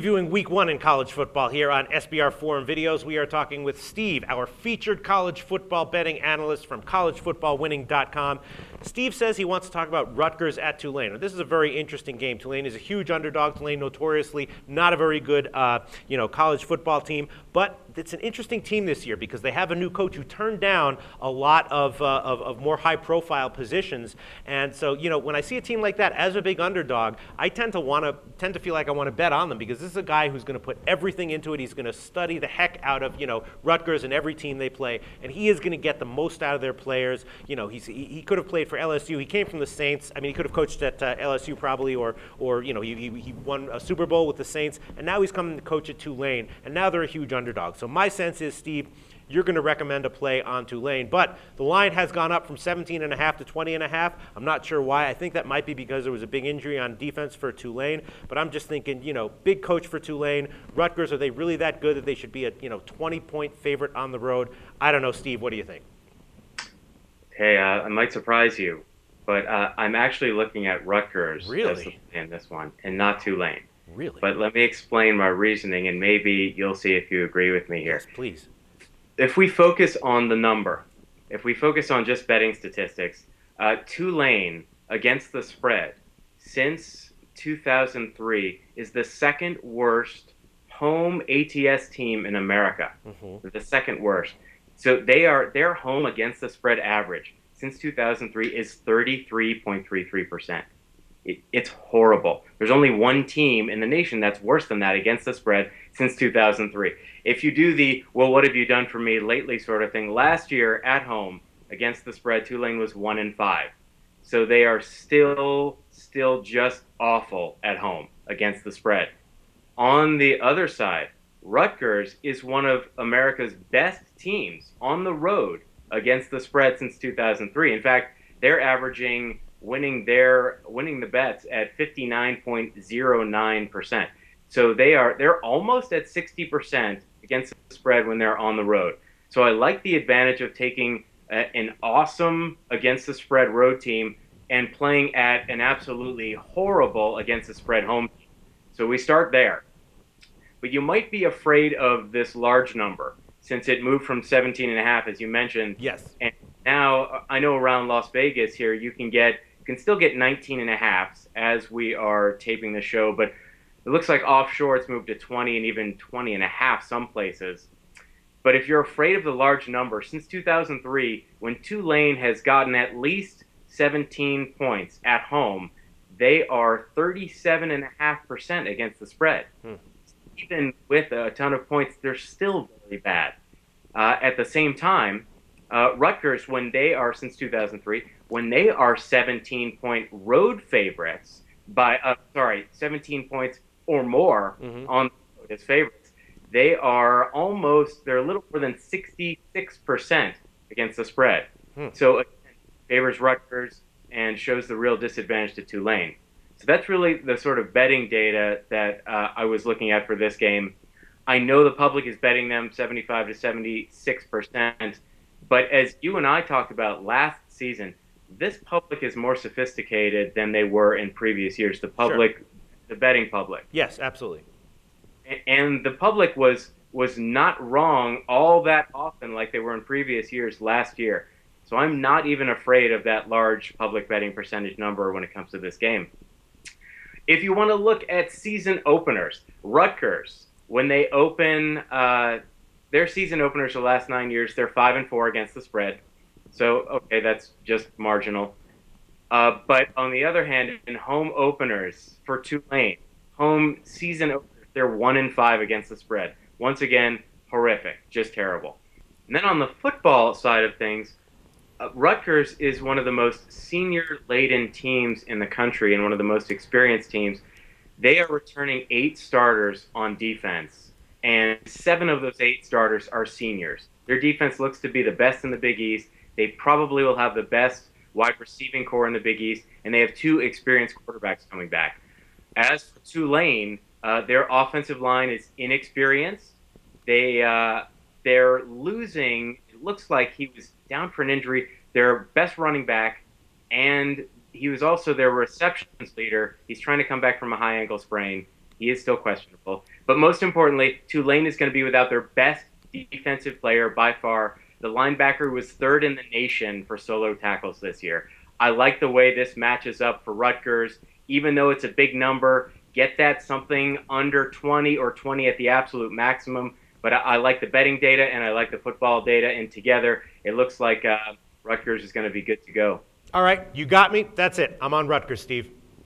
Reviewing week one in college football here on SBR Forum Videos. We are talking with Steve, our featured college football betting analyst from collegefootballwinning.com. Steve says he wants to talk about Rutgers at Tulane. Now, this is a very interesting game. Tulane is a huge underdog. Tulane notoriously not a very good college football team, but it's an interesting team this year because they have a new coach who turned down a lot of more high-profile positions. And so, when I see a team like that as a big underdog, I tend to feel like I want to bet on them because this is a guy who's going to put everything into it. He's going to study the heck out of Rutgers and every team they play, and he is going to get the most out of their players. He could have played for LSU. He came from the Saints. I mean, he could have coached at LSU probably, or he won a Super Bowl with the Saints, and now he's coming to coach at Tulane, and now they're a huge underdog. So my sense is, Steve, you're going to recommend a play on Tulane. But the line has gone up from 17.5 to 20.5. I'm not sure why. I think that might be because there was a big injury on defense for Tulane. But I'm just thinking, big coach for Tulane. Rutgers, are they really that good that they should be a 20-point favorite on the road? I don't know, Steve. What do you think? Hey, I might surprise you, but I'm actually looking at Rutgers really? in this one and not Tulane. Really? But let me explain my reasoning, and maybe you'll see if you agree with me here. Yes, please. If we focus on the number, if we focus on just betting statistics, Tulane against the spread since 2003 is the second worst home ATS team in America. Mm-hmm. The second worst. So their home against the spread average since 2003 is 33.33%. It's horrible. There's only one team in the nation that's worse than that against the spread since 2003. If you do the, well, what have you done for me lately sort of thing, last year at home against the spread, Tulane was 1-5. So they are still just awful at home against the spread. On the other side, Rutgers is one of America's best teams on the road against the spread since 2003. In fact, they're averaging winning the bets at 59.09%. So they're almost at 60% against the spread when they're on the road. So I like the advantage of taking an awesome against the spread road team and playing at an absolutely horrible against the spread home team. So we start there. But you might be afraid of this large number since it moved from 17.5, as you mentioned. Yes. And now I know around Las Vegas here you can still get 19.5s as we are taping the show, but it looks like offshore it's moved to 20 and even 20.5 some places. But if you're afraid of the large number, since 2003, when Tulane has gotten at least 17 points at home, they are 37.5% against the spread. Even with a ton of points, they're still very bad. At the same time, Rutgers, since 2003, when they are 17-point road favorites 17 points or more on the road as favorites, they're a little more than 66% against the spread. So again, favors Rutgers and shows the real disadvantage to Tulane. So that's really the sort of betting data that I was looking at for this game. I know the public is betting them 75 to 76%, but as you and I talked about last season, this public is more sophisticated than they were in previous years. The public, sure. The betting public. Yes, absolutely. And the public was not wrong all that often like they were in previous years last year. So I'm not even afraid of that large public betting percentage number when it comes to this game. If you want to look at season openers, Rutgers, when they open their season openers the last 9 years, they're 5-4 against the spread. So, okay, that's just marginal. But on the other hand, in home openers for Tulane, home season openers, they're 1-5 against the spread. Once again, horrific, just terrible. And then on the football side of things, Rutgers is one of the most senior-laden teams in the country and one of the most experienced teams. They are returning 8 starters on defense, and 7 of those 8 starters are seniors. Their defense looks to be the best in the Big East. They probably will have the best wide receiving core in the Big East, and they have 2 experienced quarterbacks coming back. As for Tulane, their offensive line is inexperienced. They're losing. It looks like he was down for an injury. Their best running back, and he was also their receptions leader. He's trying to come back from a high ankle sprain. He is still questionable. But most importantly, Tulane is going to be without their best defensive player by far. The linebacker was third in the nation for solo tackles this year. I like the way this matches up for Rutgers. Even though it's a big number, get that something under 20 or 20 at the absolute maximum. But I like the betting data and I like the football data, and together it looks like Rutgers is going to be good to go. All right, you got me. That's it. I'm on Rutgers, Steve.